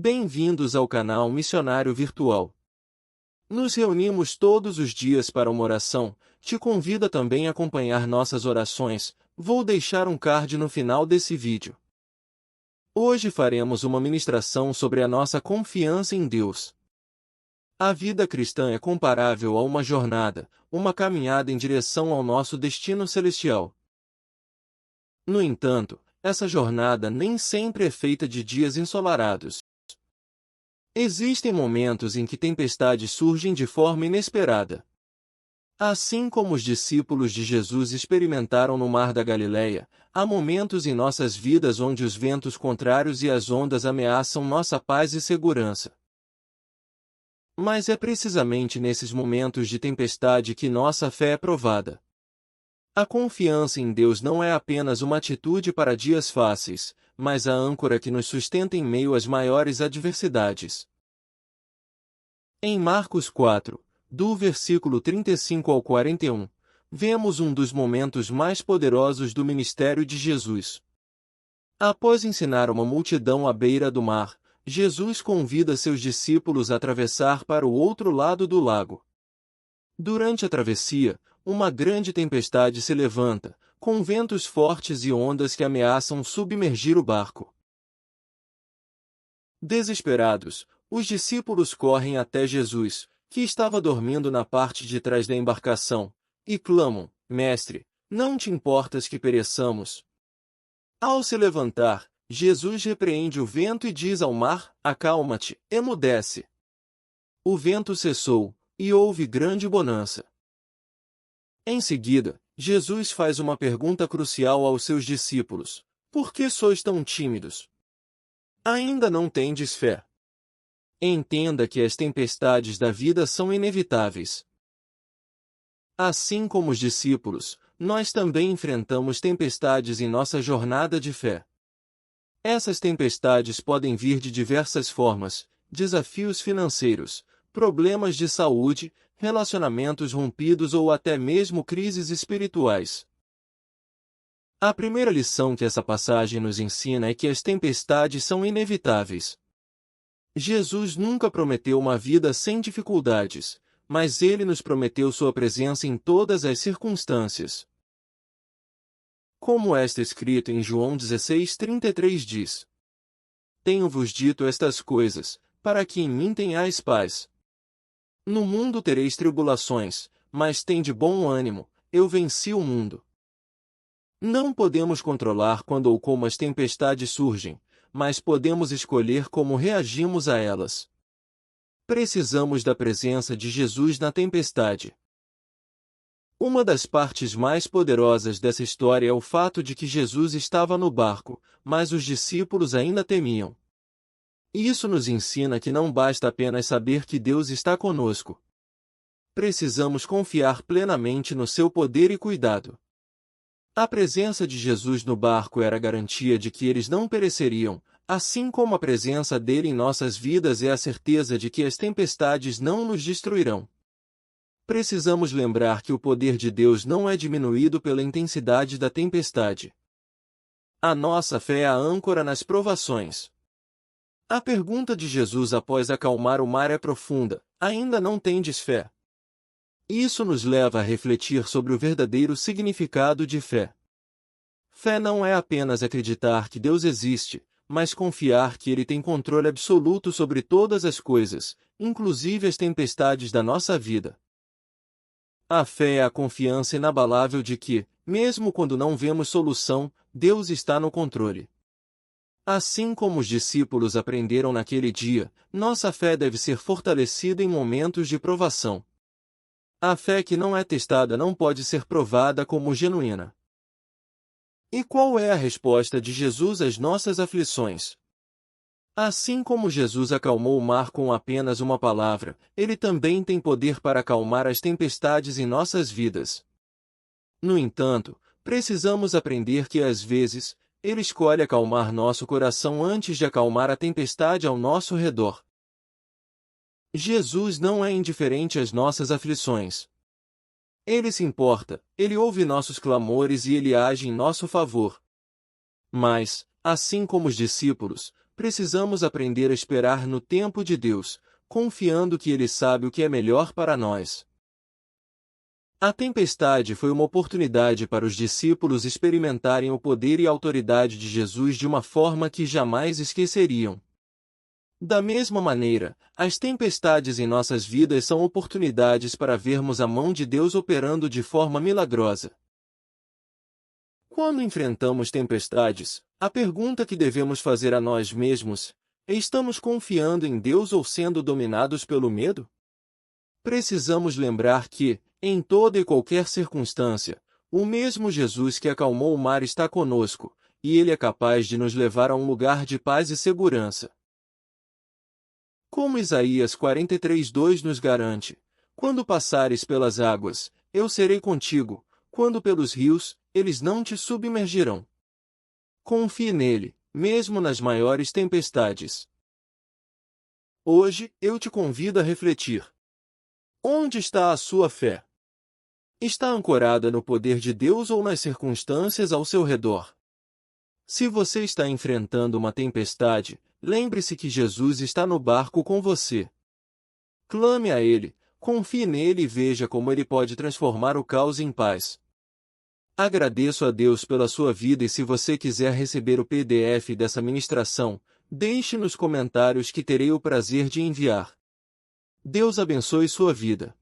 Bem-vindos ao canal Missionário Virtual. Nos reunimos todos os dias para uma oração. Te convido também a acompanhar nossas orações. Vou deixar um card no final desse vídeo. Hoje faremos uma ministração sobre a nossa confiança em Deus. A vida cristã é comparável a uma jornada, uma caminhada em direção ao nosso destino celestial. No entanto, essa jornada nem sempre é feita de dias ensolarados. Existem momentos em que tempestades surgem de forma inesperada. Assim como os discípulos de Jesus experimentaram no Mar da Galileia, há momentos em nossas vidas onde os ventos contrários e as ondas ameaçam nossa paz e segurança. Mas é precisamente nesses momentos de tempestade que nossa fé é provada. A confiança em Deus não é apenas uma atitude para dias fáceis, mas a âncora que nos sustenta em meio às maiores adversidades. Em Marcos 4, do versículo 35 ao 41, vemos um dos momentos mais poderosos do ministério de Jesus. Após ensinar uma multidão à beira do mar, Jesus convida seus discípulos a atravessar para o outro lado do lago. Durante a travessia, uma grande tempestade se levanta, com ventos fortes e ondas que ameaçam submergir o barco. Desesperados, os discípulos correm até Jesus, que estava dormindo na parte de trás da embarcação, e clamam: Mestre, não te importas que pereçamos? Ao se levantar, Jesus repreende o vento e diz ao mar: Acalma-te, emudece. O vento cessou, e houve grande bonança. Em seguida, Jesus faz uma pergunta crucial aos seus discípulos: Por que sois tão tímidos? Ainda não tendes fé? Entenda que as tempestades da vida são inevitáveis. Assim como os discípulos, nós também enfrentamos tempestades em nossa jornada de fé. Essas tempestades podem vir de diversas formas: desafios financeiros, problemas de saúde, relacionamentos rompidos ou até mesmo crises espirituais. A primeira lição que essa passagem nos ensina é que as tempestades são inevitáveis. Jesus nunca prometeu uma vida sem dificuldades, mas ele nos prometeu sua presença em todas as circunstâncias. Como está escrito em João 16:33 diz: Tenho-vos dito estas coisas, para que em mim tenhais paz. No mundo tereis tribulações, mas tende bom ânimo, eu venci o mundo. Não podemos controlar quando ou como as tempestades surgem, mas podemos escolher como reagimos a elas. Precisamos da presença de Jesus na tempestade. Uma das partes mais poderosas dessa história é o fato de que Jesus estava no barco, mas os discípulos ainda temiam. Isso nos ensina que não basta apenas saber que Deus está conosco. Precisamos confiar plenamente no seu poder e cuidado. A presença de Jesus no barco era a garantia de que eles não pereceriam, assim como a presença dele em nossas vidas é a certeza de que as tempestades não nos destruirão. Precisamos lembrar que o poder de Deus não é diminuído pela intensidade da tempestade. A nossa fé é a âncora nas provações. A pergunta de Jesus após acalmar o mar é profunda: ainda não tendes fé? Isso nos leva a refletir sobre o verdadeiro significado de fé. Fé não é apenas acreditar que Deus existe, mas confiar que Ele tem controle absoluto sobre todas as coisas, inclusive as tempestades da nossa vida. A fé é a confiança inabalável de que, mesmo quando não vemos solução, Deus está no controle. Assim como os discípulos aprenderam naquele dia, nossa fé deve ser fortalecida em momentos de provação. A fé que não é testada não pode ser provada como genuína. E qual é a resposta de Jesus às nossas aflições? Assim como Jesus acalmou o mar com apenas uma palavra, ele também tem poder para acalmar as tempestades em nossas vidas. No entanto, precisamos aprender que às vezes, Ele escolhe acalmar nosso coração antes de acalmar a tempestade ao nosso redor. Jesus não é indiferente às nossas aflições. Ele se importa, Ele ouve nossos clamores e Ele age em nosso favor. Mas, assim como os discípulos, precisamos aprender a esperar no tempo de Deus, confiando que Ele sabe o que é melhor para nós. A tempestade foi uma oportunidade para os discípulos experimentarem o poder e a autoridade de Jesus de uma forma que jamais esqueceriam. Da mesma maneira, as tempestades em nossas vidas são oportunidades para vermos a mão de Deus operando de forma milagrosa. Quando enfrentamos tempestades, a pergunta que devemos fazer a nós mesmos é: estamos confiando em Deus ou sendo dominados pelo medo? Precisamos lembrar que, em toda e qualquer circunstância, o mesmo Jesus que acalmou o mar está conosco, e Ele é capaz de nos levar a um lugar de paz e segurança. Como Isaías 43:2 nos garante: quando passares pelas águas, eu serei contigo, quando pelos rios, eles não te submergirão. Confie nele, mesmo nas maiores tempestades. Hoje, eu te convido a refletir. Onde está a sua fé? Está ancorada no poder de Deus ou nas circunstâncias ao seu redor? Se você está enfrentando uma tempestade, lembre-se que Jesus está no barco com você. Clame a Ele, confie nele e veja como Ele pode transformar o caos em paz. Agradeço a Deus pela sua vida e se você quiser receber o PDF dessa ministração, deixe nos comentários que terei o prazer de enviar. Deus abençoe sua vida.